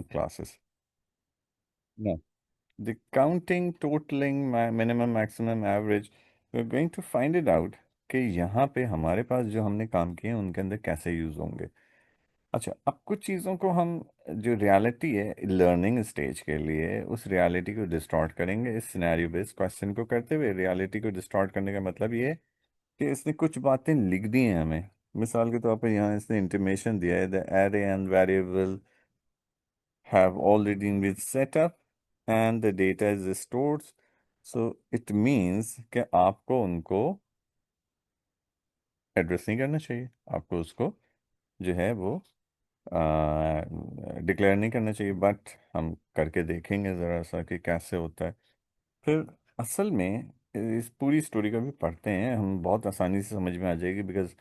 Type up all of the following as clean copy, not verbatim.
classes. No. The counting, totaling, minimum, maximum, average, we're going to find it out कि यहाँ पे हमारे पास जो हमने काम किए हैं उनके अंदर कैसे यूज होंगे। अच्छा, अब कुछ चीज़ों को हम, जो रियलिटी है लर्निंग स्टेज के लिए, उस रियलिटी को डिस्टॉर्ट करेंगे इस सिनेरियो बेस्ड क्वेश्चन को करते हुए। रियलिटी को डिस्टॉर्ट करने का मतलब ये है कि इसने कुछ बातें लिख दी हैं हमें। मिसाल के तौर पर यहाँ इसने इंटीमेशन दिया है, the array and variable have already been set up and the data is stored. So it means कि आपको उनको एड्रेस नहीं करना चाहिए, आपको उसको जो है वो डिक्लेयर नहीं करना चाहिए। बट हम करके देखेंगे ज़रा सा कि कैसे होता है। फिर असल में इस पूरी स्टोरी का भी पढ़ते हैं हम, बहुत आसानी से समझ में आ जाएगी। बिकॉज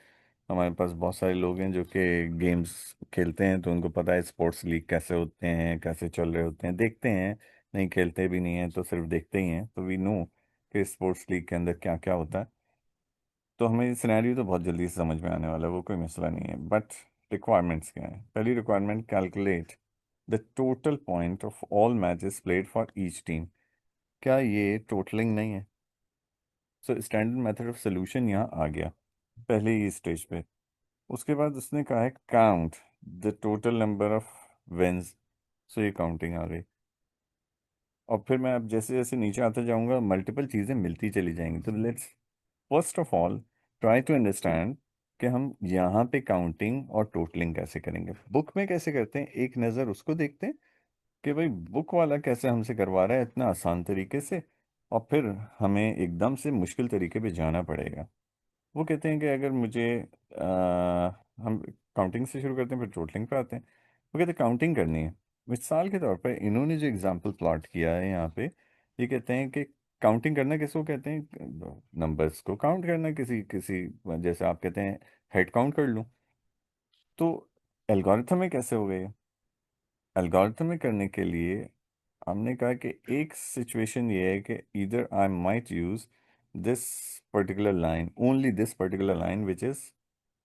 हमारे पास बहुत सारे लोग हैं जो कि गेम्स खेलते हैं, तो उनको पता है स्पोर्ट्स लीग कैसे होते हैं, कैसे चल रहे होते हैं, देखते हैं। नहीं खेलते भी नहीं हैं तो सिर्फ देखते ही हैं, तो वी नो कि स्पोर्ट्स लीग के अंदर क्या क्या होता है। तो हमें सिनेरियो तो बहुत जल्दी से समझ में आने वाला है, वो कोई मसला नहीं है। बट रिक्वायरमेंट्स क्या है? पहली requirement, calculate the total point of all matches played for each team. क्या ये टोटलिंग नहीं है? So standard method of solution यहाँ आ गया पहले ही स्टेज पे। उसके बाद उसने कहा है count the total number of wins. So ये काउंटिंग आ गई। और फिर मैं अब जैसे जैसे नीचे आता जाऊंगा मल्टीपल चीज़ें मिलती चली जाएंगी। तो let's first of all try to understand कि हम यहाँ पे काउंटिंग और टोटलिंग कैसे करेंगे, बुक में कैसे करते हैं। एक नज़र उसको देखते हैं कि भाई बुक वाला कैसे हमसे करवा रहा है इतना आसान तरीके से, और फिर हमें एकदम से मुश्किल तरीके पे जाना पड़ेगा। वो कहते हैं कि अगर मुझे हम काउंटिंग से शुरू करते हैं फिर टोटलिंग पे आते हैं। वो कहते हैं काउंटिंग करनी है। मिसाल के तौर पर इन्होंने जो एग्जांपल प्लॉट किया है यहाँ पे, ये कहते हैं कि काउंटिंग करना किसको कहते हैं? नंबर्स को काउंट करना। किसी किसी, जैसे आप कहते हैं हेड काउंट कर लूँ, तो एल्गोरिथम में कैसे हो गए? एल्गोरिथम में करने के लिए हमने कहा कि एक सिचुएशन ये है कि इधर I might use this particular line, only this particular line which is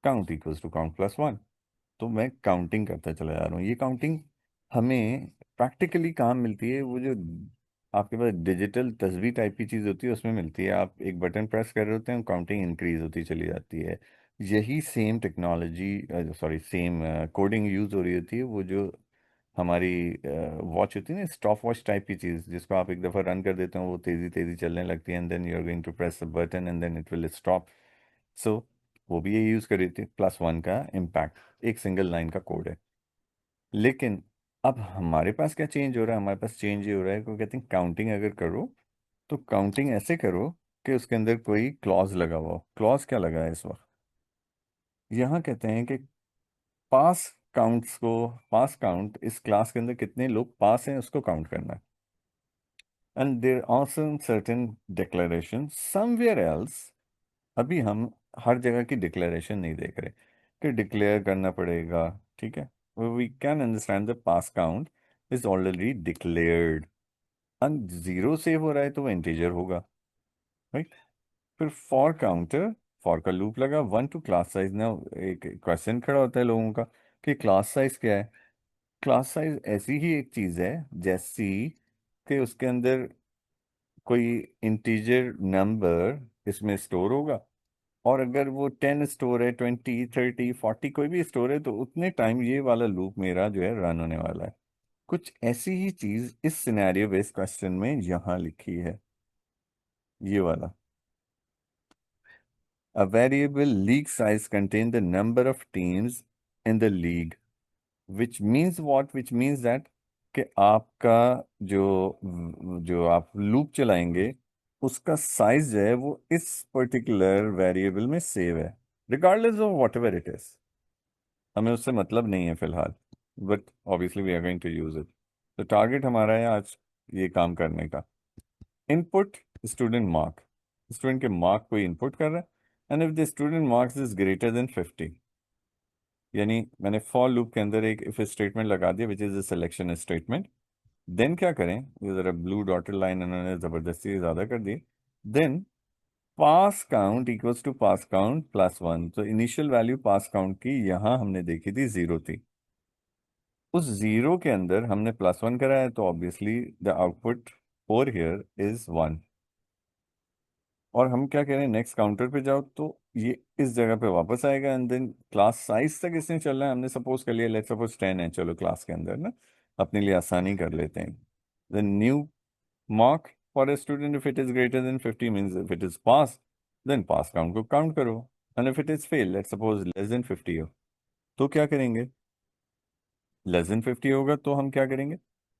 count equals to count plus one. तो मैं काउंटिंग करता चला जा रहा हूँ। ये काउंटिंग हमें प्रैक्टिकली कहाँ मिलती है? वो जो आपके पास डिजिटल तस्वीर टाइप की चीज़ होती है उसमें मिलती है। आप एक बटन प्रेस कर रहे होते हैं, काउंटिंग इंक्रीज होती चली जाती है। यही same technology, sorry same coding use हो रही होती है। वो जो हमारी वॉच होती है ना, स्टॉप वॉच टाइप की चीज़, जिसको आप एक दफ़ा रन कर देते हो वो तेज़ी तेज़ी चलने लगती है, and then you are going to press the button and then it will stop. So वो भी ये यूज़ कर रही थी। प्लस वन का इम्पैक्ट एक सिंगल लाइन का कोड है। लेकिन अब हमारे पास क्या चेंज हो रहा है? हमारे पास चेंज ये हो रहा है कि कहते हैं काउंटिंग अगर करो तो काउंटिंग ऐसे करो कि उसके अंदर कोई क्लॉज लगा हुआ हो। क्लॉज क्या लगा है इस वक्त? यहाँ कहते हैं कि पास काउंट्स को, पास काउंट, इस क्लास के अंदर कितने लोग पास हैं उसको काउंट करना है। And there are some certain declaration somewhere else. अभी हम हर जगह की डिक्लेरेशन नहीं देख रहे कि डिक्लेयर करना पड़ेगा। ठीक है, we can understand the pass count is already declared. And zero save हो रहा है तो वो इंटीजर होगा, राइट। फिर फॉर काउंटर, फॉर का लूप लगा, वन टू क्लास साइज। ना एक क्वेश्चन खड़ा होता है लोगों का कि क्लास साइज क्या है? क्लास साइज ऐसी ही एक चीज है जैसी कि उसके अंदर कोई इंटीजर नंबर इसमें स्टोर होगा, और अगर वो 10 स्टोर है, 20, 30, 40 कोई भी स्टोर है, तो उतने टाइम ये वाला लूप मेरा जो है रन होने वाला है। कुछ ऐसी ही चीज इस सिनेरियो बेस्ड क्वेश्चन में यहाँ लिखी है, ये वाला। A variable league size contain the number of teams in the league, which means what? Which means that कि आपका जो जो आप लूप चलाएंगे उसका साइज जो है वो इस पर्टिकुलर वेरिएबल में सेव है, regardless of what ever it is. हमें उससे मतलब नहीं है फिलहाल, but obviously we are going to use it. तो टारगेट हमारा है आज ये काम करने का। इनपुट स्टूडेंट मार्क, स्टूडेंट के मार्क को इनपुट कर रहा है। And if the student marks is greater than 50, यानी मैंने फॉर लूप के अंदर एक इफ स्टेटमेंट लगा दिया which is a selection statement. Then क्या करें? ये जरा ब्लू डॉटेड लाइन इन्होंने जबरदस्ती ज्यादा कर दी। Then pass count equals to pass count plus one. तो इनिशियल वैल्यू पास काउंट की यहाँ हमने देखी थी, जीरो थी। उस जीरो के अंदर हमने +1 कराया, तो obviously the output over here is 1। और हम क्या कह रहे हैं, नेक्स्ट काउंटर पे जाओ तो ये इस जगह पे वापस आएगा, एंड देन क्लास साइज तक इसने चलना है। हमने सपोज कर लिया, लेट्स सपोज 10 है, चलो क्लास के अंदर ना अपने लिए आसानी कर लेते हैं। The new mark for a student if it is greater than 50 means if it is pass, then pass count को काउंट करो। And if it is fail, let's suppose less than 50 हो, तो क्या करेंगे? लेस देन 50 होगा तो हम क्या करेंगे?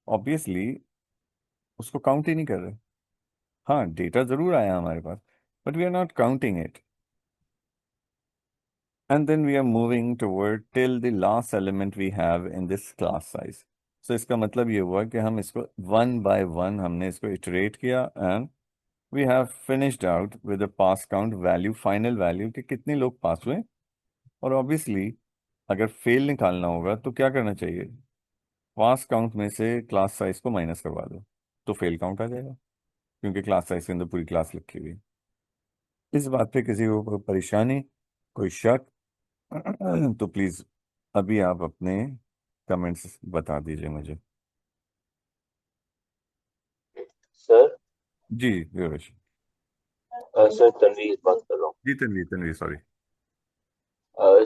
ऑब्वियसली उसको काउंट ही नहीं कर रहे। हाँ, डेटा जरूर आया हमारे पास, but we are not counting it. And then we are moving toward till the last element we have in this class size. So इसका मतलब ये हुआ कि हम इसको वन बाय वन हमने इसको इटरेट किया, and we have finished out with the pass count value, final value कि कितने लोग पास हुए। और ऑब्वियसली अगर फेल निकालना होगा तो क्या करना चाहिए? पास काउंट में से क्लास साइज को माइनस करवा दो, तो फेल काउंट आ जाएगा, क्योंकि क्लास साइज के अंदर पूरी क्लास लिखी हुई है। इस बात पे किसी को कोई परेशानी, कोई शक तो प्लीज अभी आप अपने कमेंट्स बता दीजिए मुझे। सर। जी योगेश। सर तनवीर बात कर रहा हूँ। जी तनवीर, तनवीर सॉरी।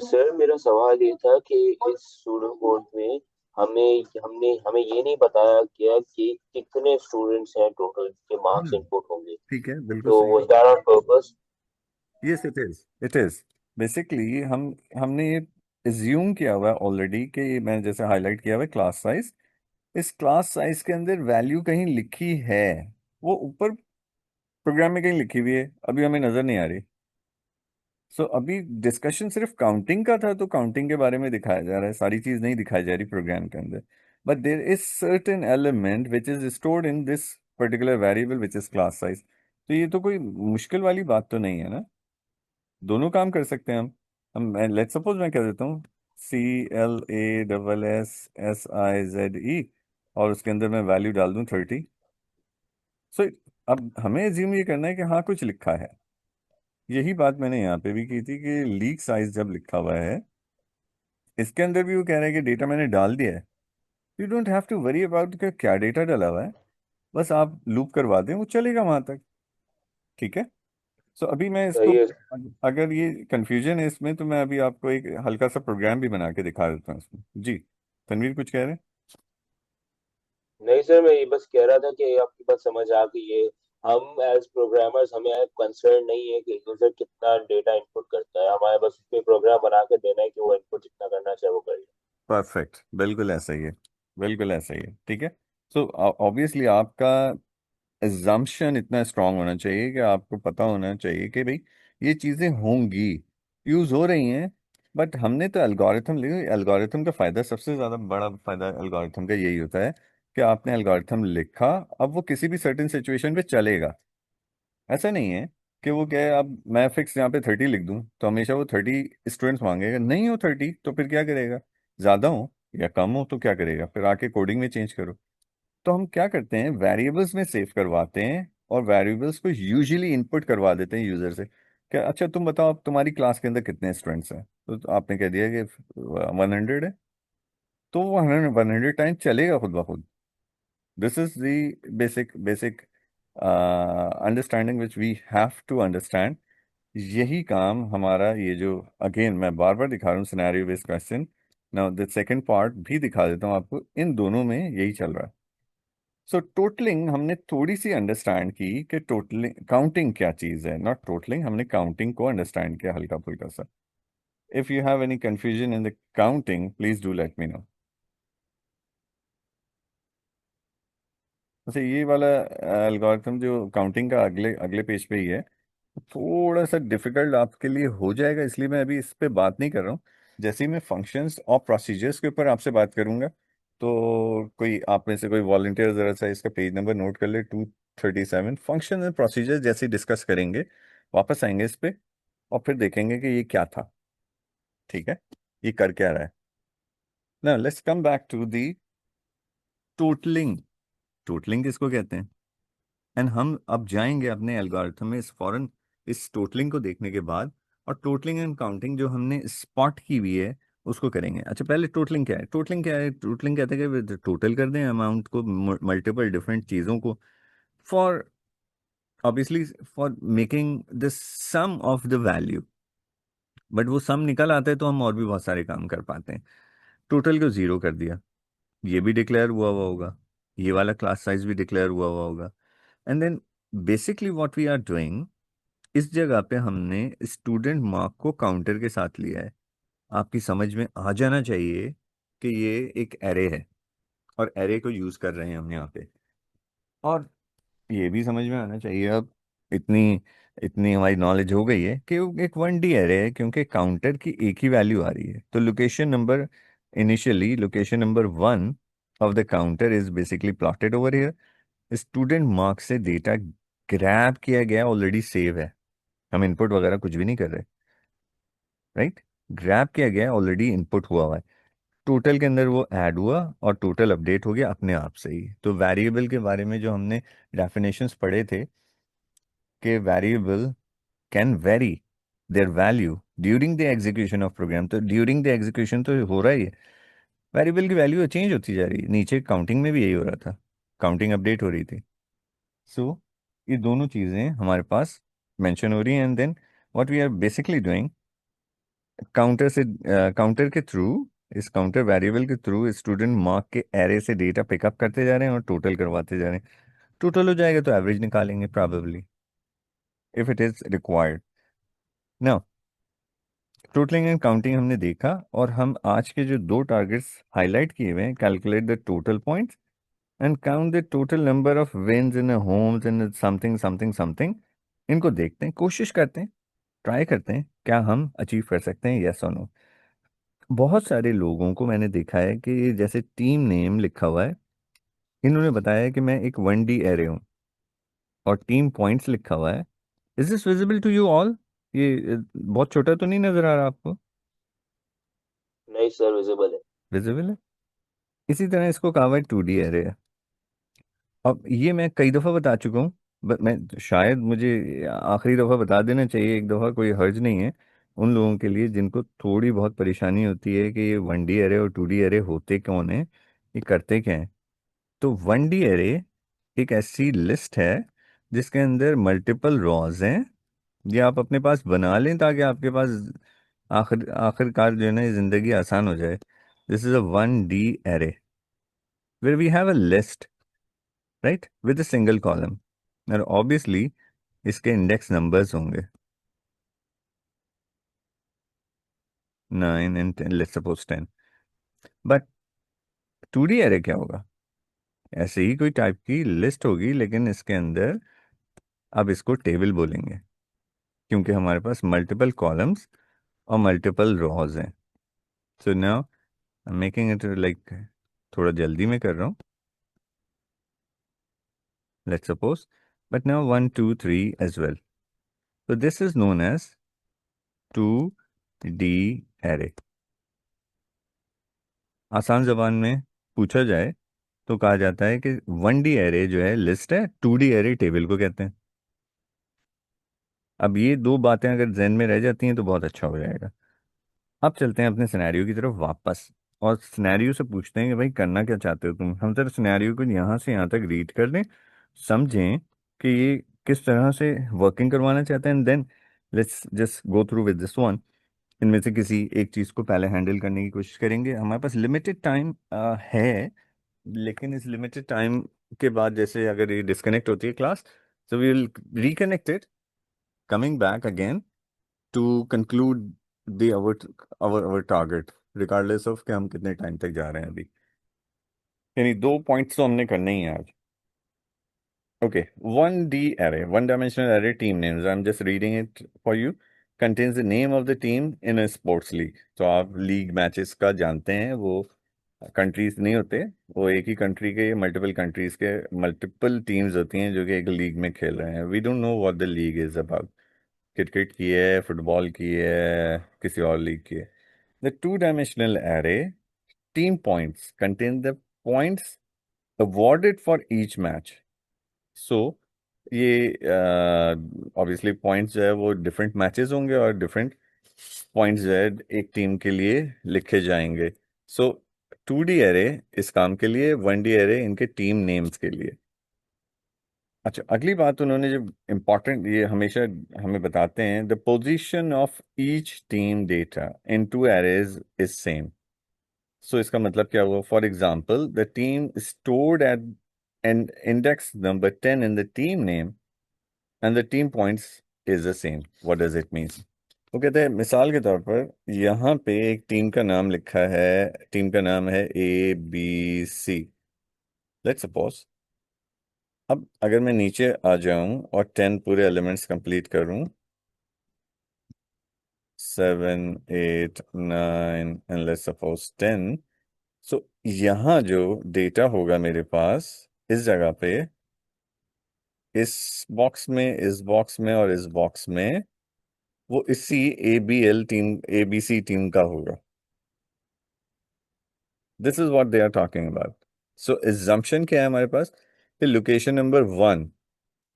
सर मेरा सवाल ये था कि इस स्टूडेंट कोड में हमें हमने हमें ये नहीं बताया गया कि कितने स्टूडेंट्स हैं टोटल के मार्क्स हम्म, इनपुट होंगे। ठीक है, बिल्कुल तो सही। Was that on purpose? Yes it is, it is. Basically हमने ये एज्यूम किया हुआ है ऑलरेडी कि ये मैंने जैसे हाईलाइट किया हुआ है क्लास साइज, इस क्लास साइज के अंदर वैल्यू कहीं लिखी है, वो ऊपर प्रोग्राम में कहीं लिखी हुई है, अभी हमें नजर नहीं आ रही। सो अभी डिस्कशन सिर्फ काउंटिंग का था, तो काउंटिंग के बारे में दिखाया जा रहा है, सारी चीज नहीं दिखाई जा रही प्रोग्राम के अंदर। But there is certain element which is stored in this particular variable which is class size. तो ये तो कोई मुश्किल वाली बात तो नहीं है ना, दोनों काम कर सकते हैं हम लेट्स सपोज मैं कह देता हूँ CLASSSIZE, और उसके अंदर मैं वैल्यू डाल दूं 30। सो अब हमें एज्यूम ये करना है कि हाँ कुछ लिखा है। यही बात मैंने यहाँ पे भी की थी कि लीक साइज जब लिखा हुआ है, इसके अंदर भी वो कह रहे हैं कि डेटा मैंने डाल दिया है। You don't have to worry about कि क्या डेटा डाला हुआ है, बस आप लूप करवा दें, वो चलेगा वहां तक। ठीक है। सो अभी मैं इसको, सही है। अगर ये कंफ्यूजन है इसमें, तो मैं अभी आपको एक हल्का सा प्रोग्राम भी बना के दिखा देता हूँ इसमें। जी तनवीर कुछ कह रहे हैं? नहीं सर, मैं ये बस कह रहा था कि आपकी बात समझ आ गई है। हम एज प्रोग्रामर्स हमें कंसर्न नहीं है कि यूजर कितना डेटा इनपुट करता है, हमारे बस उसके प्रोग्राम बना के देना है कि वो इनपुट जितना करना चाहे वो कर ले। परफेक्ट, बिल्कुल ऐसा ही है, बिल्कुल ऐसा ही है। ठीक है। सो ऑब्वियसली आपका एजम्पशन इतना स्ट्रांग होना चाहिए कि आपको पता होना चाहिए कि भाई ये चीज़ें होंगी, यूज़ हो रही हैं। बट हमने तो एल्गोरिथम ले, एल्गोरिथम का फ़ायदा, सबसे ज़्यादा बड़ा फ़ायदा एल्गोरिथम का यही होता है कि आपने एल्गोरिथम लिखा, अब वो किसी भी सर्टेन सिचुएशन पे चलेगा। ऐसा नहीं है कि वो क्या है, अब मैं फिक्स यहाँ पे 30 लिख दूं तो हमेशा वो 30 स्टूडेंट्स मांगेगा, नहीं हो 30 तो फिर क्या करेगा? ज़्यादा हो या कम हो तो क्या करेगा? फिर आके कोडिंग में चेंज करो। तो हम क्या करते हैं, वेरिएबल्स में सेव करवाते हैं, और वेरिएबल्स को यूजुअली इनपुट करवा देते हैं यूजर से। क्या, अच्छा तुम बताओ अब तुम्हारी क्लास के अंदर कितने स्टूडेंट्स हैं, तो आपने कह दिया कि 100 है, तो वो 100 टाइम चलेगा खुद ब खुद। This is the basic understanding which we have to understand. यही काम हमारा, ये जो अगेन मैं बार बार दिखा रहा हूँ scenario based question, now the second part भी दिखा देता हूँ आपको, इन दोनों में यही चल रहा है। सो टोटलिंग हमने थोड़ी सी अंडरस्टैंड की कि टोटलिंग काउंटिंग क्या चीज़ है, नॉट टोटलिंग, हमने काउंटिंग को अंडरस्टैंड किया हल्का फुल्का सा। If you have any confusion in the counting please do let me know. अच्छा ये वाला एल्गोरिथम जो काउंटिंग का अगले अगले पेज पे ही है, थोड़ा सा डिफिकल्ट आपके लिए हो जाएगा, इसलिए मैं अभी इस पे बात नहीं कर रहा हूँ। जैसे ही मैं फंक्शंस और प्रोसीजर्स के ऊपर आपसे बात करूंगा, तो कोई आप में से कोई वॉलंटियर जरा सा इसका पेज नंबर नोट कर ले, 237, फंक्शन एंड प्रोसीजर जैसे डिस्कस करेंगे, वापस आएंगे इस पे, और फिर देखेंगे कि ये क्या था। ठीक है, ये कर क्या रहा है। ना let's come back to the totalling. Totalling किसको कहते हैं? एंड हम अब जाएंगे अपने एल्गोरिथम में इस फॉरन, इस टोटलिंग को देखने के बाद, और टोटलिंग एंड काउंटिंग जो हमने स्पॉट की हुई है, उसको करेंगे। अच्छा, पहले टोटलिंग क्या है? टोटलिंग क्या है? टोटलिंग कहते हैं कि टोटल कर दें अमाउंट को, मल्टीपल डिफरेंट चीज़ों को, for obviously for making the sum of the value. But वो सम निकल आते हैं तो हम और भी बहुत सारे काम कर पाते हैं। टोटल को जीरो कर दिया, ये भी डिक्लेयर हुआ हुआ होगा, ये वाला क्लास साइज भी डिक्लेयर हुआ हुआ होगा। And then basically what we are doing, इस जगह पे हमने स्टूडेंट मार्क को काउंटर के साथ लिया है। आपकी समझ में आ जाना चाहिए कि ये एक एरे है और एरे को यूज कर रहे हैं हम यहाँ पे। और ये भी समझ में आना चाहिए अब, इतनी इतनी हमारी नॉलेज हो गई है कि वो एक 1D एरे है, क्योंकि काउंटर की एक ही वैल्यू आ रही है। तो location number, initially location number 1 of the counter is basically plotted over here. Student marks से डेटा ग्रैब किया गया, ऑलरेडी सेव है, हम इनपुट वगैरह कुछ भी नहीं कर रहे, राइट। ग्रैब किया गया, ऑलरेडी इनपुट हुआ हुआ है। टोटल के अंदर वो ऐड हुआ और टोटल अपडेट हो गया अपने आप से ही। तो वेरिएबल के बारे में जो हमने डेफिनेशंस पढ़े थे कि variable can vary their value during the execution of program, तो ड्यूरिंग द एग्जीक्यूशन तो हो रहा ही है, वेरिएबल की वैल्यू चेंज होती जा रही है। नीचे काउंटिंग में भी यही हो रहा था, काउंटिंग अपडेट हो रही थी। सो ये दोनों चीज़ें हमारे पास मेंशन हो रही हैं। And then what we are basically doing, counter से काउंटर के थ्रू, इस काउंटर वेरिएबल के थ्रू स्टूडेंट मार्क के एरे से डेटा पिकअप करते जा रहे हैं और टोटल करवाते जा रहे हैं। टोटल हो जाएगा तो एवरेज निकालेंगे probably, if it is required. Now totalling and counting हमने देखा, और हम आज के जो दो टारगेट्स हाईलाइट किए हुए हैं, calculate the total points and count the total number of wins in homes in something something something, इनको देखते हैं, कोशिश करते हैं, ट्राई करते हैं क्या हम अचीव कर सकते हैं, यस और नो। बहुत सारे लोगों को मैंने देखा है कि जैसे टीम नेम लिखा हुआ है, इन्होंने बताया है कि मैं एक 1D एरे हूँ, और टीम पॉइंट्स लिखा हुआ है। Is this visible to you all? ये बहुत छोटा तो नहीं नजर आ रहा आपको? नहीं सर, विजिबल है। विजिबल है। इसी तरह इसको कहा हुआ है 2D एरे है। अब ये मैं कई दफ़ा बता चुका हूँ, बट मैं शायद मुझे आखिरी दफ़ा बता देना चाहिए, एक दफ़ा, कोई हर्ज नहीं है उन लोगों के लिए जिनको थोड़ी बहुत परेशानी होती है कि ये 1D एरे और 2D एरे होते कौन है, ये करते क्या है। तो 1D एरे एक ऐसी लिस्ट है जिसके अंदर मल्टीपल रॉज हैं। ये आप अपने पास बना लें ताकि आपके पास आखिरकार जो है ना, ये जिंदगी आसान हो जाए। This is a 1D array where we have a list, right, with a single column, और obviously इसके इंडेक्स नंबर्स होंगे 9 and 10, let's suppose 10। But 2D array क्या होगा? ऐसे ही कोई टाइप की लिस्ट होगी, लेकिन इसके अंदर अब इसको टेबल बोलेंगे, क्योंकि हमारे पास मल्टीपल कॉलम्स और मल्टीपल रॉज हैं। So now I am making it like, थोड़ा जल्दी में कर रहा हूँ, let's suppose, but now 1 2 3 as well. So this is known as 2D array। आसान जबान में पूछा जाए तो कहा जाता है कि 1D एरे जो है लिस्ट है, 2D एरे टेबल को कहते हैं। अब ये दो बातें अगर जहन में रह जाती हैं तो बहुत अच्छा हो जाएगा। अब चलते हैं अपने सिनेरियो की तरफ वापस, और सिनेरियो से पूछते हैं कि भाई करना क्या चाहते हो तुम। हम जरा सिनेरियो को यहाँ से यहाँ तक रीड कर लें, समझें कि ये किस तरह से वर्किंग करवाना चाहते हैं, and then let's just go through with this one. इनमें से किसी एक चीज़ को पहले हैंडल करने की कोशिश करेंगे। हमारे पास लिमिटेड टाइम है, लेकिन इस लिमिटेड टाइम के बाद जैसे अगर ये डिस्कनेक्ट होती है class, so we will reconnect it, coming back again to conclude the our target, regardless of कि हम कितने टाइम तक जा रहे हैं अभी। यानी दो पॉइंट्स तो हमने करने ही हैं आज। Okay, 1D array, one-dimensional array team names. I'm just reading it for you. Contains the name of the team in a sports league. तो आप लीग मैचेस का जानते हैं, वो कंट्रीज नहीं होते, वो एक ही कंट्री के मल्टीपल कंट्रीज के मल्टीपल टीम्स होती हैं जो कि एक लीग में खेल रहे हैं। We don't know what the league is about, cricket की है, फुटबॉल की है, किसी और लीग की है। The two dimensional array team points contain the points awarded for each match. सो ये ऑब्वियसली पॉइंट्स जो है वो डिफरेंट मैचेस होंगे और डिफरेंट पॉइंट्स जो है एक टीम के लिए लिखे जाएंगे। सो 2D एरे इस काम के लिए, 1D एरे इनके टीम नेम्स के लिए। अच्छा, अगली बात उन्होंने जो इम्पोर्टेंट, ये हमेशा हमें बताते हैं, the position of each team data in 2 arrays is same. So इसका मतलब क्या हुआ? For example, the team stored at and index number 10 in the team name and the team points is the same. What does it mean? वो कहते हैं मिसाल के तौर पर यहाँ पे एक टीम का नाम लिखा है, टीम का नाम है ABC, लेट्स सपोज। अब अगर मैं नीचे आ जाऊं और 10 पूरे एलिमेंट्स कंप्लीट करूं, 7, 8, 9 एंड लेट्स सपोज 10। सो यहाँ जो डेटा होगा मेरे पास इस जगह पे, इस बॉक्स में, इस बॉक्स में और इस बॉक्स में, वो इसी ABL टीम, ABC टीम का होगा। This is what they are talking about. So exemption क्या है हमारे पास? कि location number 1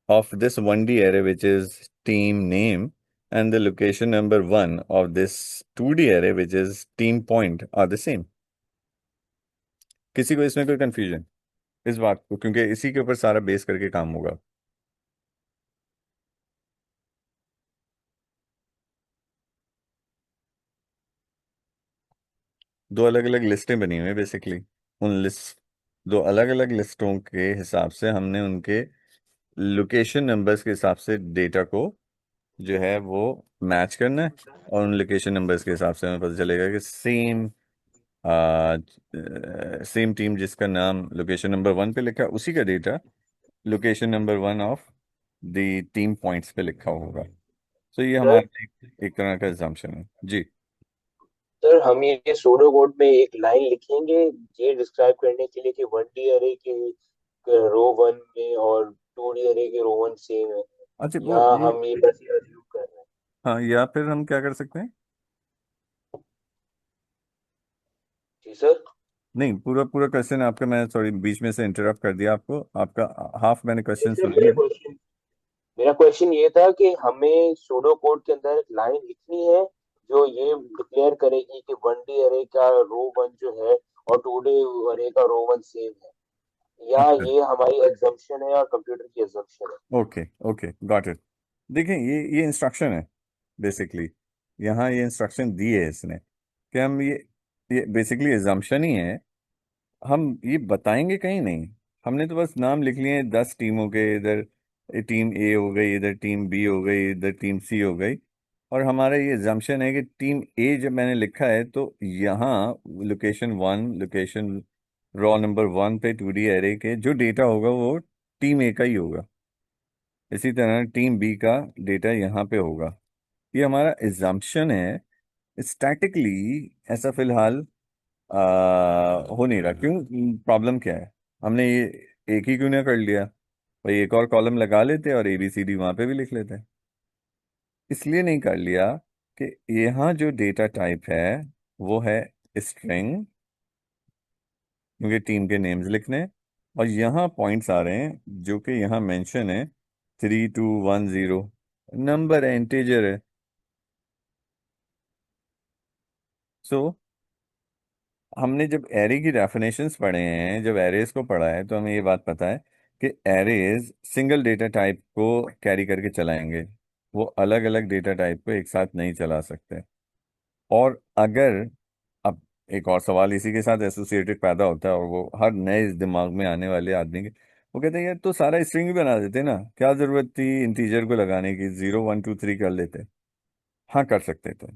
of this 1D array, which is team name, and the location number 1 of this 2D array, which is team point, are the same. किसी को इसमें कोई confusion इस बात को? क्योंकि इसी के ऊपर सारा बेस करके काम होगा। दो अलग अलग लिस्टें बनी हुई हैं बेसिकली। उन लिस्ट, दो अलग अलग लिस्टों के हिसाब से हमने उनके लोकेशन नंबर्स के हिसाब से डेटा को जो है वो मैच करना है। और उन लोकेशन नंबर्स के हिसाब से हमें पता चलेगा कि सेम टीम जिसका नाम लोकेशन नंबर 1 पे लिखा है, उसी का data location number 1 of the team points पे लिखा होगा। तो ये सर हमारा एक तरह का एग्जाम्पशन है जी। सर हम ये सूडो कोड में एक लाइन लिखेंगे ये डिस्क्राइब करने के लिए कि 1D अरे के रो वन में और 2D अरे के रो वन सेम है, अच्छा, वो या ये, हम ये बस अज्यूम कर रहे हैं? हाँ, या फिर हम क्या कर सकते हैं? जी सर। नहीं, पूरा पूरा क्वेश्चन आपका, मैं सॉरी बीच में से इंटरप्ट कर दिया आपको, आपका हाफ मैंने क्वेश्चन जैसे सुन लिया। मेरा क्वेश्चन ये था कि हमें सूडो कोड के अंदर एक लाइन लिखनी है जो ये डिक्लेयर करेगी कि 1D अरे का रो वन जो है और 2D अरे का रो वन सेम है, या अच्छा, ये हमारी एग्जम्पशन है और कंप्यूटर की एग्जम्पशन है? Okay okay, got it. देखिए, ये इंस्ट्रक्शन है बेसिकली। यहाँ ये इंस्ट्रक्शन दी है इसने कि हम ये बेसिकली एजम्पशन ही है। हम ये बताएंगे कहीं नहीं। हमने तो बस नाम लिख लिए हैं 10 टीमों के, इधर टीम A हो गई, इधर टीम B हो गई, इधर टीम C हो गई। और हमारा ये एजम्पशन है कि टीम A जब मैंने लिखा है तो यहाँ लोकेशन 1, लोकेशन रॉ नंबर 1 पे 2D एरे के जो डेटा होगा वो टीम A का ही होगा। इसी तरह टीम B का डेटा यहाँ पे होगा। ये हमारा एजम्पशन है। स्टैटिकली ऐसा फिलहाल हो नहीं रहा। क्यों? प्रॉब्लम क्या है? हमने ये एक ही क्यों ना कर लिया? भाई एक और कॉलम लगा लेते और ABCD वहां पे भी लिख लेते। इसलिए नहीं कर लिया कि यहाँ जो डेटा टाइप है वो है स्ट्रिंग, क्योंकि टीम के नेम्स लिखने हैं। और यहाँ पॉइंट्स आ रहे हैं जो कि यहाँ मेंशन है, 3210, नंबर है, इंटीजर है। सो हमने जब एरे की डेफिनेशंस पढ़े हैं, जब एरेज को पढ़ा है, तो हमें ये बात पता है कि एरेज सिंगल डेटा टाइप को कैरी करके चलाएंगे। वो अलग अलग डेटा टाइप को एक साथ नहीं चला सकते। और अगर, अब एक और सवाल इसी के साथ एसोसिएटेड पैदा होता है, और वो हर नए इस दिमाग में आने वाले आदमी के, वो कहते हैं यार तो सारा स्ट्रिंग ही बना देते ना, क्या जरूरत थी इंटीजर को लगाने की, 0 1 2 3 कर लेते। हाँ, कर सकते थे।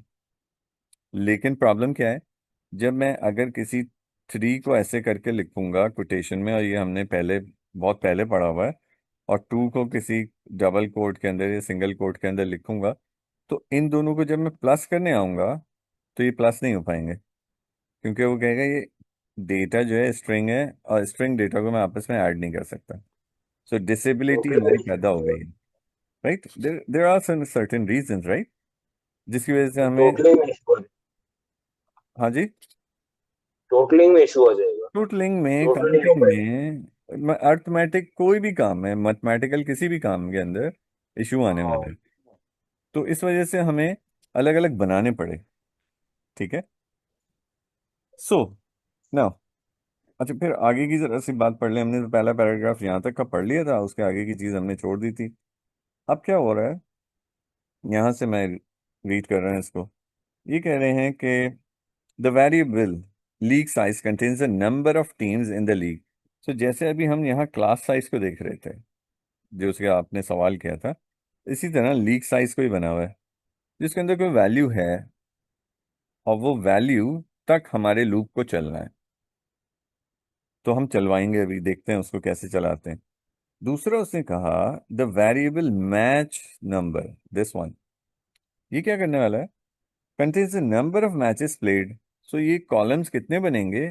लेकिन प्रॉब्लम क्या है? जब मैं अगर किसी 3 को ऐसे करके लिखूंगा कोटेशन में, और ये हमने पहले, बहुत पहले पढ़ा हुआ है, और 2 को किसी डबल कोट के अंदर या सिंगल कोट के अंदर लिखूंगा, तो इन दोनों को जब मैं प्लस करने आऊंगा तो ये प्लस नहीं हो पाएंगे, क्योंकि वो कहेगा ये डेटा जो है स्ट्रिंग है, और स्ट्रिंग डेटा को मैं आपस में ऐड नहीं कर सकता। सो डिसेबिलिटी हमारी पैदा हो गई है। Right, there there are certain reason, right, जिसकी वजह से हमें। टोटलिंग में इशू हाँ जी। टोटलिंग में इशू आ जाएगा। टोटलिंग में, टोटल नहीं हो काउंटिंग पाएगा। में, अर्थमेटिक कोई भी काम है, मैथमेटिकल किसी भी काम के अंदर इशू आने वाला हाँ। है। तो इस वजह से हमें अलग अलग बनाने पड़े। ठीक है। सो नाउ, अच्छा फिर आगे की जरा सी बात पढ़ ले। हमने तो पहला पैराग्राफ यहाँ तक का पढ़ लिया था, उसके आगे की चीज हमने छोड़ दी थी। अब क्या हो रहा है, यहाँ से मैं रीड कर रहा हूँ इसको। ये कह रहे हैं कि the variable league size contains the number of teams in the league. तो जैसे अभी हम यहाँ क्लास साइज को देख रहे थे, जो उसके आपने सवाल किया था, इसी तरह लीग साइज को ही बना हुआ है, जिसके अंदर कोई वैल्यू है, और वो वैल्यू तक हमारे लूप को चलना है। तो हम चलवाएंगे, अभी देखते हैं उसको कैसे चलाते हैं। दूसरा उसने कहा, the variable match number, this one, ये क्या करने वाला है, contains the number of matches played. So ये कॉलम्स कितने बनेंगे,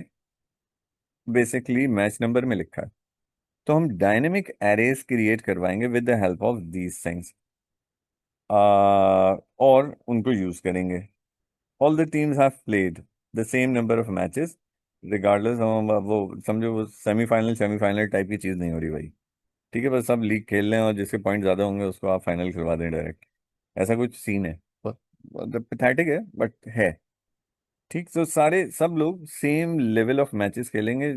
बेसिकली मैच नंबर में लिखा है। तो हम डायनेमिक एरेज क्रिएट करवाएंगे with the help of these things, और उनको यूज करेंगे। All the teams have played the same number of matches regardless. हम वो समझो, वो सेमीफाइनल सेमीफाइनल टाइप की चीज नहीं हो रही भाई। ठीक है, बस सब लीग खेल रहे हैं और जिसके पॉइंट ज्यादा होंगे उसको आप फाइनल खिलवा दें डायरेक्ट। ऐसा कुछ सीन है, पैथेटिक है बट है। ठीक, तो सारे सब लोग सेम लेवल ऑफ मैचेस खेलेंगे,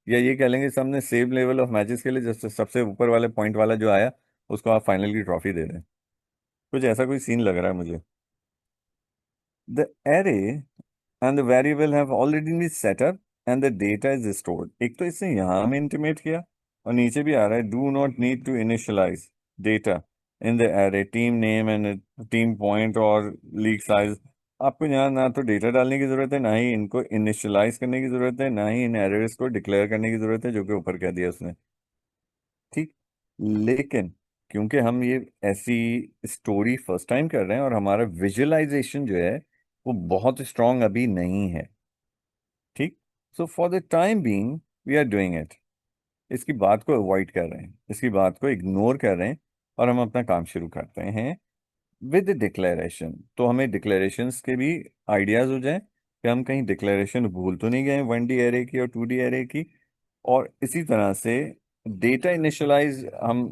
या ये कह लेंगे सबने सेम लेवल ऑफ मैचेस खेले, जैसे सबसे ऊपर वाले पॉइंट वाला जो आया उसको आप फाइनल की ट्रॉफी दे दें। कुछ ऐसा कोई सीन लग रहा है मुझे। The array and the variable have already been set up and the data is stored। एक तो इसने यहाँ में इंटीमेट किया, और नीचे भी आ रहा है, do not need to initialize data in the array team name and team point और लीग साइज। आपको यहाँ ना तो डेटा डालने की जरूरत है, ना ही इनको इनिशियलाइज करने की जरूरत है, ना ही इन एरेस को डिक्लेयर करने की जरूरत है, जो कि ऊपर कह दिया उसने। ठीक। लेकिन क्योंकि हम ये ऐसी स्टोरी फर्स्ट टाइम कर रहे हैं और हमारा विजुअलाइजेशन जो है वो बहुत स्ट्रांग अभी नहीं है। ठीक। So for the time being we are doing it, इसकी बात को अवॉइड कर रहे हैं, इसकी बात को इग्नोर कर रहे हैं, और हम अपना काम शुरू करते हैं विद डिक्लेरेशन। तो हमें डिक्लेरेशंस के भी आइडियाज हो जाए कि हम कहीं डिक्लेरेशन भूल तो नहीं गए 1D एरे की और 2D एरे की। और इसी तरह से डेटा इनिशियलाइज हम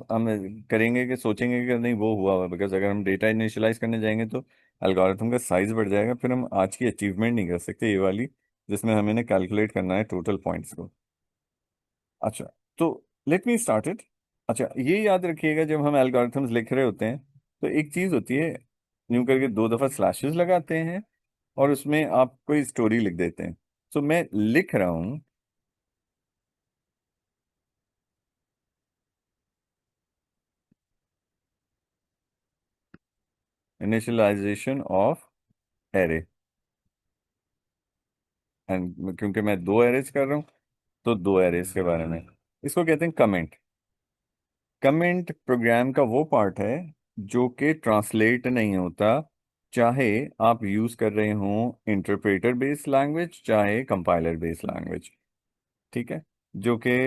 करेंगे कि सोचेंगे कि नहीं वो हुआ हुआ, बिकॉज अगर हम डेटा इनिशियलाइज करने जाएंगे तो एल्गोरिथम का साइज बढ़ जाएगा, फिर हम आज की अचीवमेंट नहीं कर सकते ये वाली, जिसमें हमें ना कैलकुलेट करना है टोटल पॉइंट्स को। अच्छा, तो लेट मी स्टार्ट इट। अच्छा, ये याद रखिएगा जब हम एल्गोरिथम्स लिख रहे होते हैं तो एक चीज होती है, यूं करके 2 दफा स्लैशेस लगाते हैं और उसमें आप कोई स्टोरी लिख देते हैं। सो मैं लिख रहा हूं, इनिशियलाइजेशन ऑफ एरे, एंड क्योंकि मैं 2 एरेज कर रहा हूं तो 2 एरेज के बारे में, इसको कहते हैं कमेंट। कमेंट प्रोग्राम का वो पार्ट है जो कि ट्रांसलेट नहीं होता, चाहे आप यूज कर रहे हो इंटरप्रेटर बेस्ड लैंग्वेज चाहे कंपाइलर बेस्ड लैंग्वेज। ठीक है, जो कि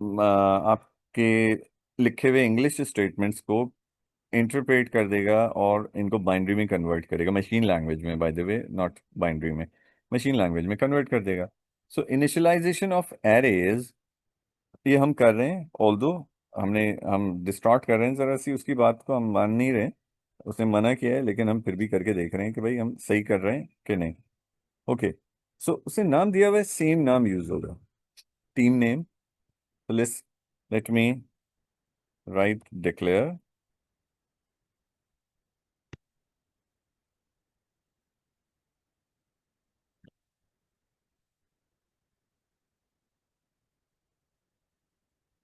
आपके लिखे हुए इंग्लिश स्टेटमेंट्स को इंटरप्रेट कर देगा और इनको बाइनरी में कन्वर्ट करेगा, मशीन लैंग्वेज में, by the way, not binary में, मशीन लैंग्वेज में कन्वर्ट कर देगा। सो इनिशियलाइजेशन ऑफ एरेज ये हम कर रहे हैं, ऑल्दो हम डिस्टॉर्ट कर रहे हैं जरा सी, उसकी बात को हम मान नहीं रहे, उसने मना किया है, लेकिन हम फिर भी करके देख रहे हैं कि भाई हम सही कर रहे हैं कि नहीं। ओके। सो उसे नाम दिया हुआ है, सेम नाम यूज होगा, team name. Let me right declare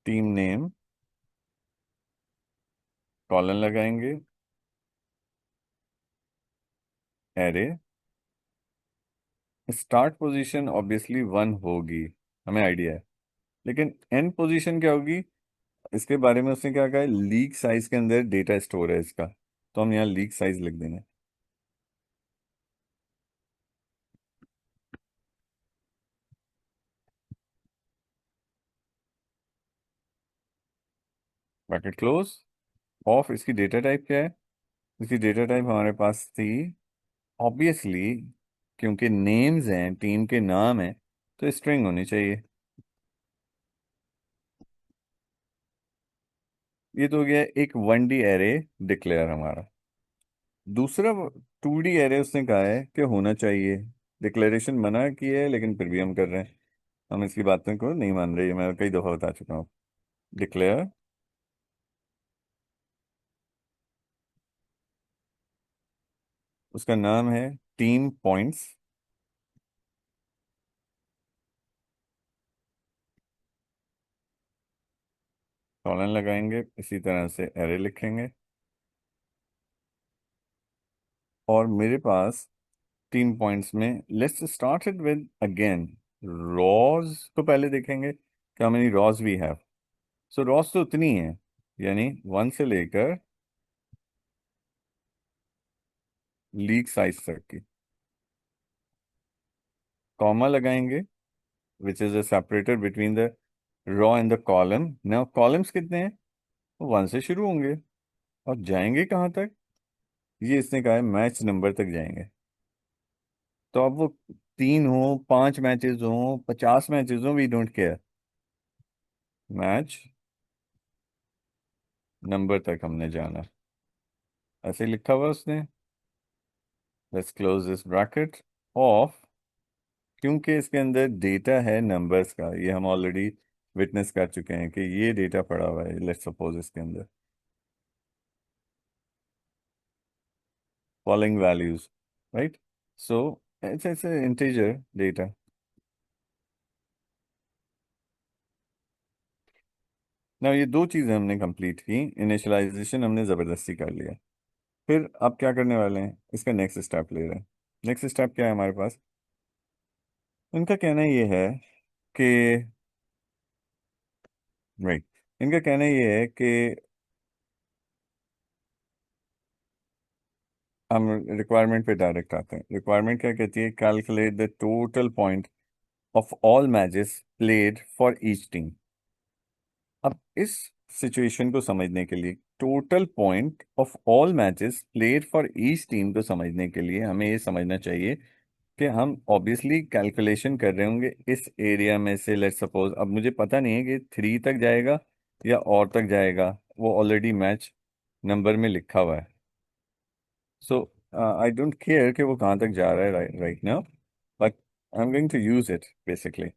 team name, colon लगाएंगे, एरे, स्टार्ट पोजीशन ऑब्वियसली 1 होगी, हमें आइडिया है, लेकिन एंड पोजीशन क्या होगी, इसके बारे में उसने क्या कहा है, लीक साइज के अंदर डेटा स्टोर है इसका, तो हम यहाँ लीक साइज लिख देंगे। Bracket close. ऑफ, इसकी डेटा टाइप क्या है, इसकी डेटा टाइप हमारे पास थी ऑब्वियसली, क्योंकि नेम्स हैं, टीम के नाम हैं, तो स्ट्रिंग होनी चाहिए। ये तो हो गया एक 1D एरे डिक्लेयर हमारा। दूसरा 2D एरे उसने कहा है कि होना चाहिए। डिक्लेरेशन मना की है लेकिन फिर भी हम कर रहे हैं। हम इसकी बातों को नहीं मान रहे, मैं कई दफा बता चुका हूँ। डिक्लेयर, उसका नाम है टीम पॉइंट्स। कॉलन लगाएंगे, इसी तरह से एरे लिखेंगे। और मेरे पास 3 पॉइंट्स में let's start it with again rows को पहले देखेंगे कि how many rows we have. So rows तो उतनी है, यानी 1 से लेकर लीक साइज तक की। कॉमा लगाएंगे विच is a separator between the raw and the column. Now columns कितने हैं? 1 से शुरू होंगे और जाएंगे कहाँ तक? ये इसने कहा है मैच नंबर तक जाएंगे। तो अब वो 3 हो, 5 मैचेस हो, 50 मैचेस हो, we don't care. Match number तक हमने जाना, ऐसे लिखा हुआ उसने। Let's close this bracket off, क्योंकि इसके अंदर डेटा है नंबर्स का, ये हम ऑलरेडी विटनेस कर चुके हैं कि ये डेटा पड़ा हुआ है। लेट्स सपोज इसके अंदर following values, right? So it's integer data. ना ये दो चीजें हमने कंप्लीट की, इनिशियलाइजेशन हमने जबरदस्ती कर लिया। फिर अब क्या करने वाले हैं, इसका नेक्स्ट स्टेप ले रहे हैं। नेक्स्ट स्टेप क्या है हमारे पास? इनका कहना ये है कि, राइट, इनका कहना ये है कि हम रिक्वायरमेंट पे डायरेक्ट आते हैं। रिक्वायरमेंट क्या कहती है? Calculate the total point of all matches played for each team. अब इस सिचुएशन को समझने के लिए, total point of all matches played for each team को समझने के लिए हमें ये समझना चाहिए कि हम ऑब्वियसली कैलकुलेशन कर रहे होंगे इस एरिया में से। लेट्स सपोज अब मुझे पता नहीं है कि 3 तक जाएगा या और तक जाएगा, वो ऑलरेडी मैच नंबर में लिखा हुआ है। सो आई डोंट केयर कि वो कहाँ तक जा रहा है right now, but I am going to use it basically.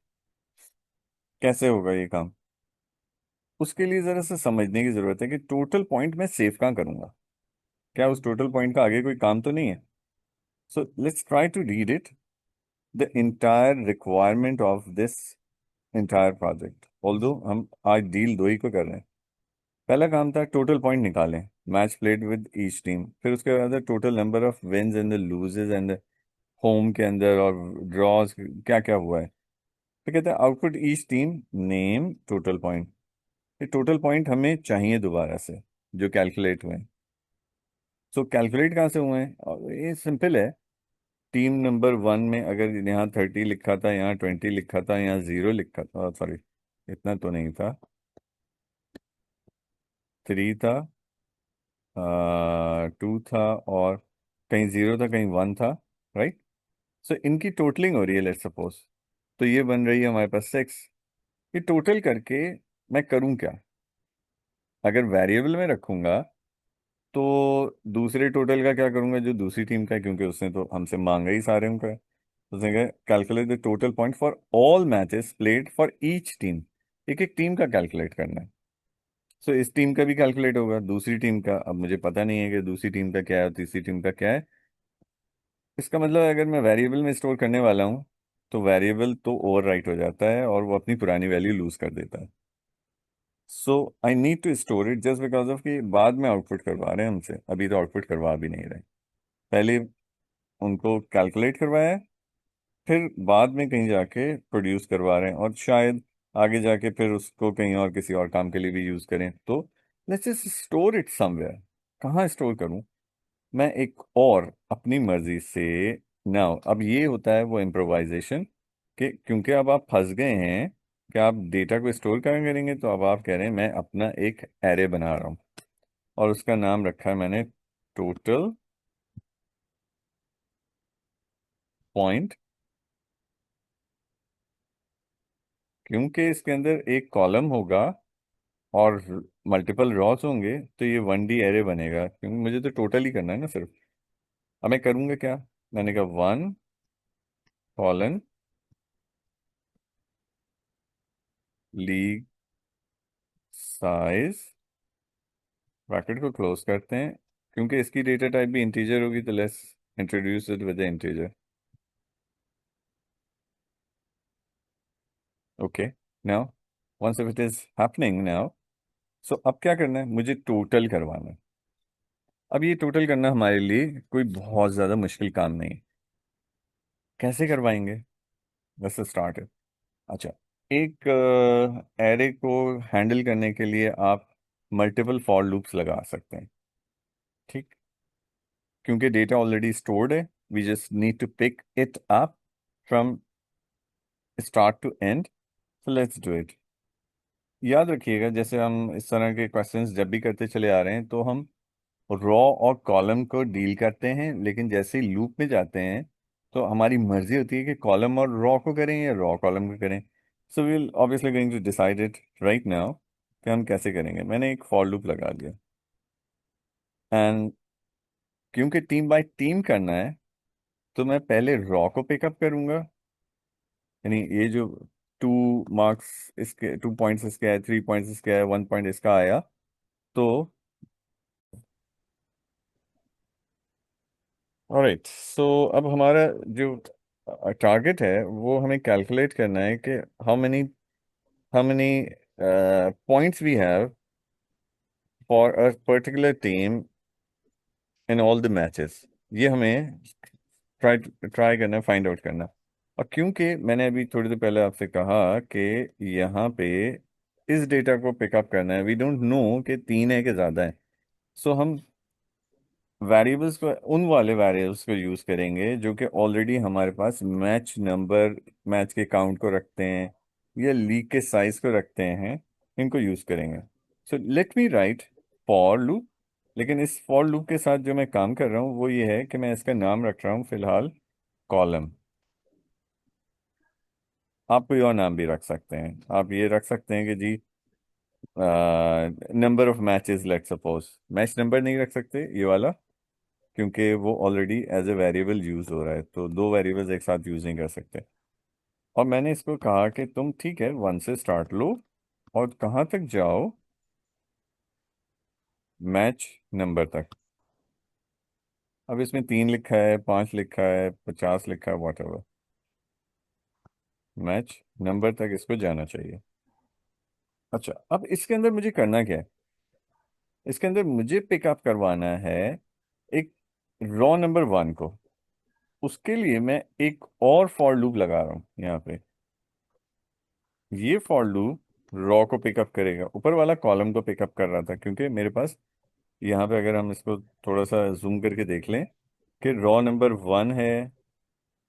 कैसे होगा ये काम? उसके लिए जरा सा समझने की जरूरत है कि टोटल पॉइंट मैं सेव कहाँ करूंगा। क्या उस टोटल पॉइंट का आगे कोई काम तो नहीं है? So let's try to read it, the entire requirement of this entire project. Although हम आज डील दो ही को कर रहे हैं। पहला काम था टोटल पॉइंट निकालें, match played with each team. फिर उसके बाद total number of wins and the loses and home के अंदर और ड्रॉज क्या क्या हुआ है। तो कहते हैं output each team name total point. ये टोटल पॉइंट हमें चाहिए दोबारा से जो कैलकुलेट हुए हैं। सो कैलकुलेट कहाँ से हुए हैं? और ये सिंपल है। टीम नंबर 1 में अगर यहाँ 30 लिखा था, यहाँ 20 लिखा था, यहाँ 0 लिखा था, सॉरी इतना तो नहीं था, 3 था, 2 था, और कहीं 0 था, कहीं 1 था, राइट? सो इनकी टोटलिंग हो रही है लेट्स सपोज। तो ये बन रही है हमारे पास 6। ये टोटल करके मैं करूँ क्या? अगर वेरिएबल में रखूंगा तो दूसरे टोटल का क्या करूंगा जो दूसरी टीम का है, क्योंकि उसने तो हमसे मांगा ही सारे उनका है। तो उसने कहा calculate the total point for all matches played for each team. एक एक टीम का कैलकुलेट करना है। सो इस टीम का भी कैलकुलेट होगा, दूसरी टीम का। अब मुझे पता नहीं है कि दूसरी टीम का क्या है और तीसरी टीम का क्या है। इसका मतलब है, अगर मैं वेरिएबल में स्टोर करने वाला हूँ तो वेरिएबल तो ओवर राइट हो जाता है और वो अपनी पुरानी वैल्यू लूज कर देता है। So I need to store it just because of कि बाद में आउटपुट करवा रहे हैं हमसे, अभी तो आउटपुट करवा भी नहीं रहे। पहले उनको कैलकुलेट करवाया है, फिर बाद में कहीं जाके प्रोड्यूस करवा रहे हैं, और शायद आगे जाके फिर उसको कहीं और किसी और काम के लिए भी यूज करें। तो let's just store it somewhere. कहाँ स्टोर करूं? मैं एक और अपनी मर्जी से। नाउ अब ये होता है वो इम्प्रोवाइजेशन, कि क्योंकि अब आप फंस गए हैं कि आप डेटा को स्टोर कहाँ करेंगे, तो अब आप कह रहे हैं मैं अपना एक एरे बना रहा हूँ और उसका नाम रखा है मैंने टोटल पॉइंट। क्योंकि इसके अंदर एक कॉलम होगा और मल्टीपल रॉस होंगे तो ये 1D एरे बनेगा, क्योंकि मुझे तो टोटल ही करना है ना सिर्फ। अब मैं करूँगा क्या, मैंने कहा 1 कॉलन लीग साइज, ब्रैकेट को क्लोज करते हैं, क्योंकि इसकी डेटा टाइप भी इंटीजर होगी तो let's introduce it with integer. Okay, now once if it is happening now, so अब क्या करना है, मुझे टोटल करवाना है। अब ये टोटल करना हमारे लिए कोई बहुत ज़्यादा मुश्किल काम नहीं है। कैसे करवाएंगे, लेट्स स्टार्ट इट। अच्छा, एक एरे को हैंडल करने के लिए आप मल्टीपल फॉर लूप्स लगा सकते हैं। ठीक, क्योंकि डेटा ऑलरेडी स्टोर्ड है, we just need to pick it up from start to end, so let's do it. याद रखिएगा, जैसे हम इस तरह के क्वेश्चंस जब भी करते चले आ रहे हैं तो हम रॉ और कॉलम को डील करते हैं, लेकिन जैसे ही लूप में जाते हैं तो हमारी मर्जी होती है कि कॉलम और रॉ को करें या रॉ कॉलम को करें। So we'll obviously going to decide it right now कि हम कैसे करेंगे। मैंने एक फॉर लूप लगा दिया, एंड क्योंकि टीम बाय टीम करना है तो मैं पहले रॉ को पिकअप करूंगा, यानी ये जो 2 मार्क्स इसके, 2 पॉइंट्स इसके आए, 3 पॉइंट्स इसके आए, 1 पॉइंट इसका आया, तो ऑलराइट। सो अब हमारा जो टारगेट है वो हमें कैलकुलेट करना है कि how many points we have for a particular team in all the matches. ये हमें ट्राई ट्राई करना, फाइंड आउट करना। और क्योंकि मैंने अभी थोड़ी देर पहले आपसे कहा कि यहाँ पे इस डेटा को पिकअप करना है, वी डोंट नो कि 3 है कि ज़्यादा है, सो हम वेरिएबल्स को, उन वाले वेरिएबल्स को यूज करेंगे जो कि ऑलरेडी हमारे पास मैच नंबर, मैच के काउंट को रखते हैं या लीग के साइज को रखते हैं, इनको यूज करेंगे। So let me right for loop, लेकिन इस फॉर लूप के साथ जो मैं काम कर रहा हूँ वो ये है कि मैं इसका नाम रख रहा हूँ फिलहाल कॉलम। आप कोई और नाम भी रख सकते हैं, आप ये रख सकते हैं कि जी number of matches, let suppose, match number नहीं रख सकते ये वाला, क्योंकि वो already as a variable use हो रहा है, तो 2 वेरिएबल्स एक साथ यूज नहीं कर सकते। और मैंने इसको कहा कि तुम ठीक है 1 से स्टार्ट लो और कहाँ तक जाओ, मैच नंबर तक। अब इसमें 3 लिखा है, 5 लिखा है, 50 लिखा है, वॉट एवर, मैच नंबर तक इसको जाना चाहिए। अच्छा, अब इसके अंदर मुझे करना क्या है, इसके अंदर मुझे पिकअप करवाना है एक रॉ नंबर 1 को। उसके लिए मैं एक और फॉर लूप लगा रहा हूँ यहाँ पे। ये फॉर लूप रॉ को पिकअप करेगा, ऊपर वाला कॉलम को पिकअप कर रहा था, क्योंकि मेरे पास यहाँ पे अगर हम इसको थोड़ा सा जूम करके देख लें कि रॉ नंबर 1 है,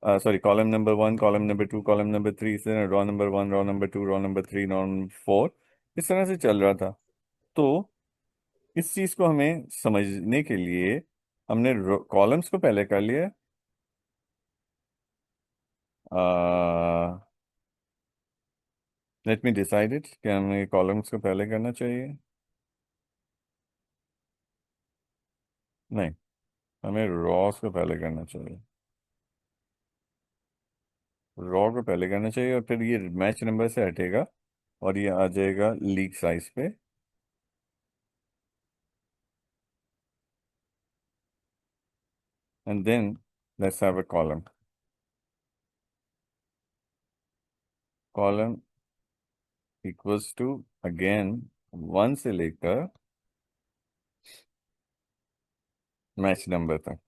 sorry, column number 1, column number 2, column number 3, इस तरह raw number 1, raw number 2, raw number 3, raw number 4, इस तरह से चल रहा था। तो इस चीज को हमें समझने के लिए हमने कॉलम्स को पहले कर लिया, लेट मी डिसाइड इट कि हमें कॉलम्स को पहले करना चाहिए, नहीं, हमें रॉस को पहले करना चाहिए। रॉ को पहले करना चाहिए और फिर ये मैच नंबर से हटेगा और ये आ जाएगा लीग साइज पे, and then let's have a column. Column equals to again 1 से लेकर मैच नंबर तक।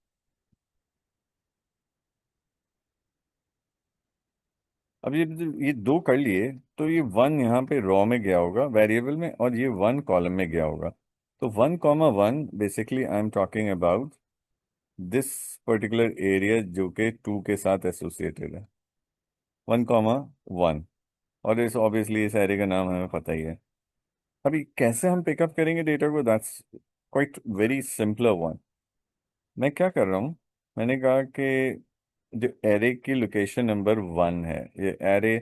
अब ये 2 कर लिए, तो ये 1 यहाँ पे रॉ में गया होगा वेरिएबल में, और ये 1 कॉलम में गया होगा। तो 1, 1 basically I am talking about this particular area जो कि 2 के साथ एसोसिएटेड है, 1, 1। और इस ऑब्वियसली इस एरे का नाम हमें पता ही है। अभी कैसे हम पिकअप करेंगे डेटा को, that's quite very simpler one. मैं क्या कर रहा हूँ, मैंने कहा कि जो एरे की लोकेशन नंबर 1 है, ये एरे,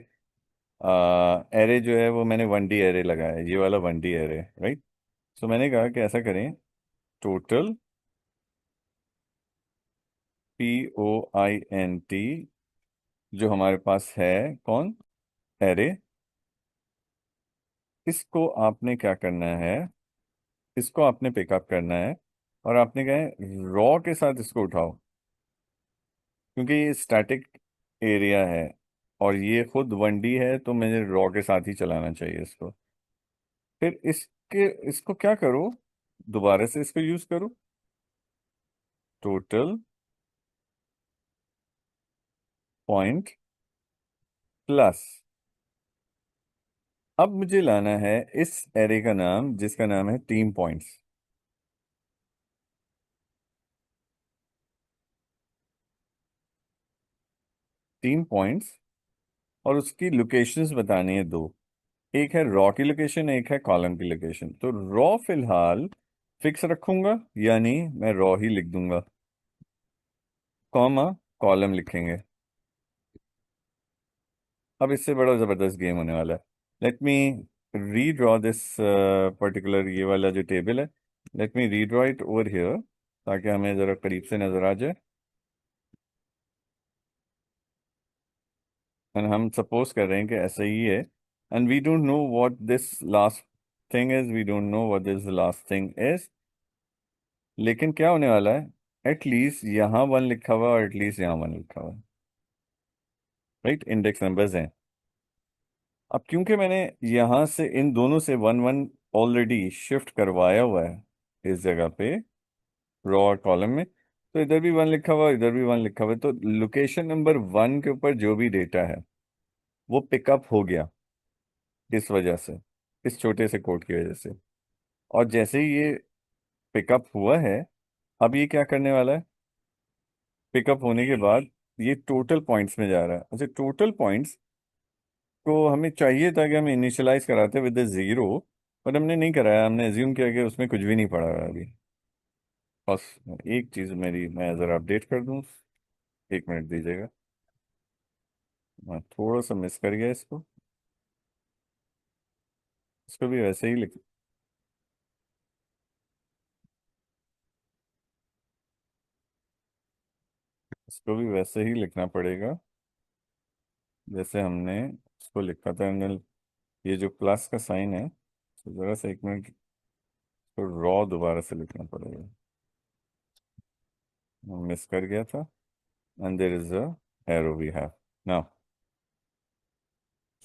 एरे जो है वो मैंने 1D एरे लगाया है, ये वाला 1D एरे, राइट। सो मैंने कहा कि ऐसा करें, टोटल POINT, जो हमारे पास है कौन, एरे, इसको आपने क्या करना है, इसको आपने पिकअप करना है और आपने कहा है रॉ के साथ इसको उठाओ, क्योंकि ये स्टैटिक एरिया है और ये खुद 1D है, तो मुझे रॉ के साथ ही चलाना चाहिए इसको। फिर इसको क्या करो, दोबारा से इसको यूज करो, टोटल पॉइंट प्लस। अब मुझे लाना है इस एरे का नाम, जिसका नाम है टीम पॉइंट्स। टीम पॉइंट्स, और उसकी लोकेशंस बतानी है दो, एक है रॉ की लोकेशन, एक है कॉलम की लोकेशन। तो रॉ फिलहाल फिक्स रखूंगा, यानी मैं रॉ ही लिख दूंगा, कॉमा कॉलम लिखेंगे। अब इससे बड़ा जबरदस्त गेम होने वाला है। Let me redraw this particular, ये वाला जो टेबल है, let me redraw it over here, ताकि हमें जरा करीब से नजर आ जाए। एंड हम सपोज कर रहे हैं कि ऐसा ही है, and we don't know what this last thing is, we don't know what this last thing is. लेकिन क्या होने वाला है, एटलीस्ट यहाँ 1 लिखा हुआ और एटलीस्ट यहाँ 1 लिखा हुआ, राइट, इंडेक्स नंबर्स हैं। अब क्योंकि मैंने यहाँ से इन दोनों से 1 1 ऑलरेडी शिफ्ट करवाया हुआ है इस जगह पे, रॉ और कॉलम में, तो इधर भी 1 लिखा हुआ, इधर भी 1 लिखा हुआ है, तो लोकेशन नंबर 1 के ऊपर जो भी डेटा है वो पिकअप हो गया, इस वजह से, इस छोटे से कोड की वजह से। और जैसे ही ये पिकअप हुआ है, अब ये क्या करने वाला है, पिकअप होने के बाद ये टोटल पॉइंट्स में जा रहा है। अच्छा, टोटल पॉइंट्स को हमें चाहिए था कि हम इनिशियलाइज कराते विद जीरो, पर हमने नहीं कराया, हमने एज्यूम किया कि उसमें कुछ भी नहीं पड़ा हुआ है अभी। बस एक चीज़ मेरी, मैं ज़रा अपडेट कर दूँ, 1 मिनट दीजिएगा, मैं थोड़ा सा मिस कर गया इसको। इसको भी वैसे ही लिख, इसको भी वैसे ही लिखना पड़ेगा जैसे हमने इसको लिखा था। एंगल, ये जो प्लस का साइन है, तो ज़रा सा 1 मिनट, तो रॉ दोबारा से लिखना पड़ेगा, मिस कर गया था। And there is a arrow we have now.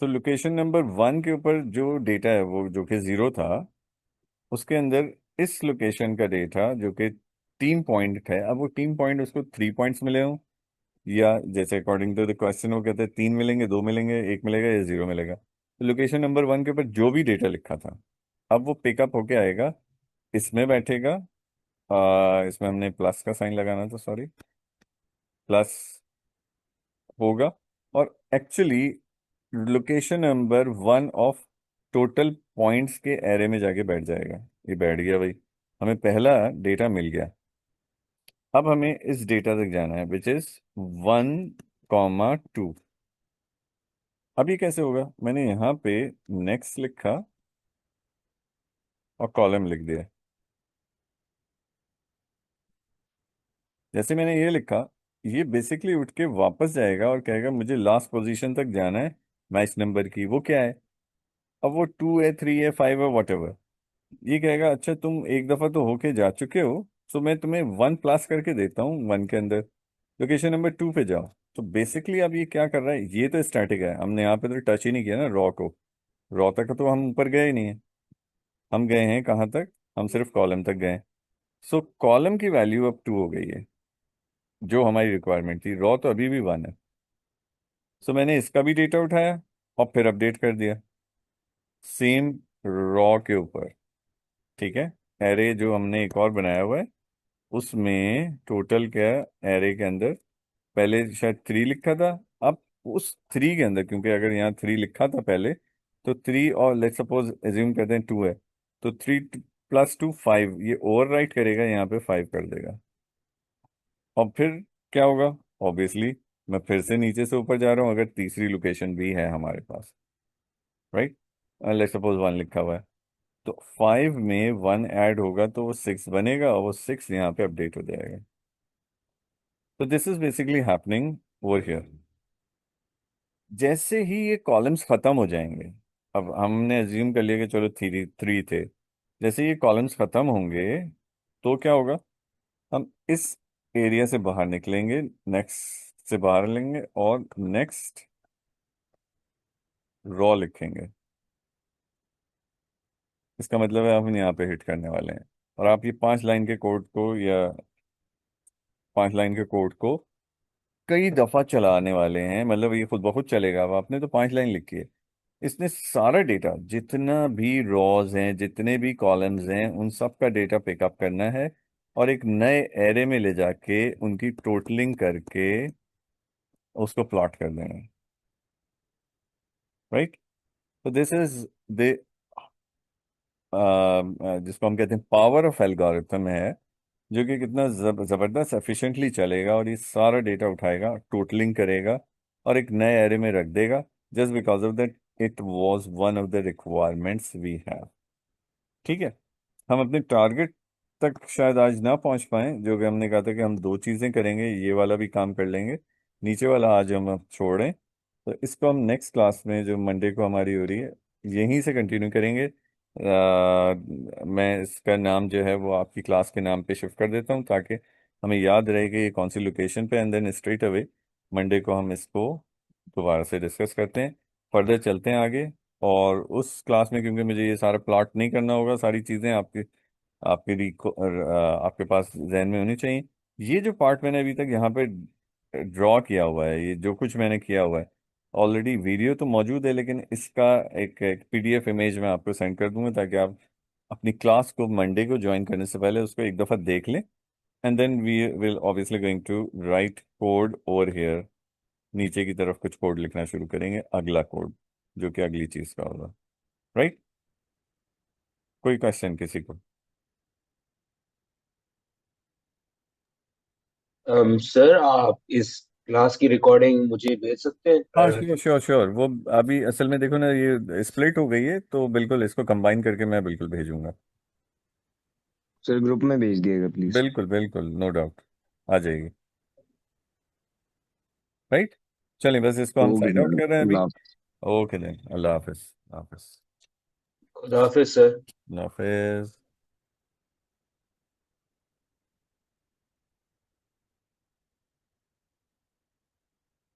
तो लोकेशन नंबर 1 के ऊपर जो डेटा है वो जो कि 0 था, उसके अंदर इस लोकेशन का डेटा जो कि 3 पॉइंट है, अब वो 3 पॉइंट उसको 3 पॉइंट्स मिले हों, या जैसे अकॉर्डिंग टू द क्वेश्चन वो कहते हैं 3 मिलेंगे, 2 मिलेंगे, 1 मिलेगा या 0 मिलेगा। तो लोकेशन नंबर 1 के ऊपर जो भी डेटा लिखा था, अब वो पिकअप होके आएगा, इसमें बैठेगा। इसमें हमने प्लस का साइन लगाना था, सॉरी, प्लस होगा, और actually location number 1 of total points के एरे में जाके बैठ जाएगा। ये बैठ गया भाई, हमें पहला डेटा मिल गया। अब हमें इस डेटा तक जाना है, विच इज 1 2। अब ये कैसे होगा, मैंने यहाँ पे नेक्स्ट लिखा और कॉलम लिख दिया। जैसे मैंने ये लिखा, ये बेसिकली उठ के वापस जाएगा और कहेगा मुझे लास्ट पोजीशन तक जाना है मैच नंबर की, वो क्या है, अब वो 2 है, 3 है, 5 है, वट, ये कहेगा अच्छा तुम एक दफा तो होके जा चुके हो, तो मैं तुम्हें 1 प्लस करके देता हूँ 1 के अंदर, लोकेशन नंबर 2 पे जाओ। तो बेसिकली अब ये क्या कर रहा है, ये तो स्टैटिक है, हमने यहाँ पे तो टच ही नहीं किया ना रॉ को, रॉ तक तो हम ऊपर गए ही नहीं है, हम गए हैं कहाँ तक, हम सिर्फ कॉलम तक गए। सो कॉलम की वैल्यू अब 2 हो गई है, जो हमारी रिक्वायरमेंट थी, रॉ तो अभी भी 1 है। सो मैंने इसका भी डेटा उठाया और फिर अपडेट कर दिया सेम रॉ के ऊपर, ठीक है। एरे जो हमने एक और बनाया हुआ है, उसमें टोटल क्या, एरे के अंदर पहले शायद 3 लिखा था, अब उस 3 के अंदर, क्योंकि अगर यहाँ 3 लिखा था पहले, तो 3 और लेट सपोज एज्यूम करते हैं 2 है, तो 3 + 2 5, ये ओवर राइट करेगा, यहाँ पे 5 कर देगा। और फिर क्या होगा, ऑब्वियसली मैं फिर से नीचे से ऊपर जा रहा हूँ, अगर तीसरी लोकेशन भी है हमारे पास, राइट, लेट सपोज 1 लिखा हुआ है, तो 5 में 1 ऐड होगा तो वो 6 बनेगा, और वो 6 यहाँ पे अपडेट हो जाएगा। तो this is basically happening over here. जैसे ही ये कॉलम्स खत्म हो जाएंगे, अब हमने अज्यूम कर लिया कि चलो थ्री थ्री थे, जैसे ये कॉलम्स खत्म होंगे तो क्या होगा, हम इस एरिया से बाहर निकलेंगे, नेक्स्ट से बाहर लेंगे और नेक्स्ट रॉ लिखेंगे। इसका मतलब है हम यहाँ पे हिट करने वाले हैं। और आप ये 5 लाइन के कोड को या 5 लाइन के कोड को कई दफा चलाने वाले हैं, मतलब ये खुद ब खुद चलेगा। अब आपने तो 5 लाइन लिखी है, इसने सारा डेटा, जितना भी रॉज हैं, जितने भी कॉलम्स हैं, उन सब का डेटा पिकअप करना है और एक नए एरे में ले जाके उनकी टोटलिंग करके उसको प्लॉट कर देना है। राइट। तो दिस इज दे जिसको हम कहते हैं पावर ऑफ एल्गोरिथम है, जो कि कितना जबरदस्त एफिशिएंटली चलेगा और ये सारा डेटा उठाएगा, टोटलिंग करेगा और एक नए एरे में रख देगा, just because of that it was one of the requirements we have. ठीक है। हम अपने टारगेट तक शायद आज ना पहुंच पाए, जो कि हमने कहा था कि हम 2 चीजें करेंगे, ये वाला भी काम कर लेंगे, नीचे वाला आज हम अब छोड़ें। तो इसको हम नेक्स्ट क्लास में, जो मंडे को हमारी हो रही है, यहीं से कंटिन्यू करेंगे। मैं इसका नाम जो है वो आपकी क्लास के नाम पे शिफ्ट कर देता हूँ, ताकि हमें याद रहे कि ये कौन सी लोकेशन पे, and then straight away Monday को हम इसको दोबारा से डिस्कस करते हैं, फर्दर चलते हैं आगे। और उस क्लास में, क्योंकि मुझे ये सारा प्लॉट नहीं करना होगा, सारी चीज़ें आपके आपके आपके पास जहन में होनी चाहिए। ये जो पार्ट मैंने अभी तक यहाँ पे ड्रॉ किया हुआ है, ये जो कुछ मैंने किया हुआ है, ऑलरेडी वीडियो तो मौजूद है, लेकिन इसका एक पीडीएफ इमेज मैं आपको सेंड कर दूंगा, ताकि आप अपनी क्लास को मंडे को ज्वाइन करने से पहले उसको एक दफ़ा देख लें। And then we will obviously going to write code over here. नीचे की तरफ कुछ कोड लिखना शुरू करेंगे, अगला कोड, जो कि अगली चीज़ का होगा। राइट। कोई क्वेश्चन किसी को? सर, आप इस क्लास की रिकॉर्डिंग मुझे भेज सकते हैं हाँ प्राइवेट? Sure sure sure. वो अभी असल में देखो ना, ये स्प्लिट हो गई है, तो बिल्कुल इसको कंबाइन करके मैं बिल्कुल भेजूंगा। सर ग्रुप में भेज दिएगा प्लीज। बिल्कुल बिल्कुल, नो डाउट, आ जाएगी। राइट। चलिए, बस इसको हम ओके साइड आउट सर, कर रहे हैं अभी। अल्लाह ओके देन, अल्लाह हाफिज। हाफिज। खुदा हाफिज सर। अल्लाह हाफिज।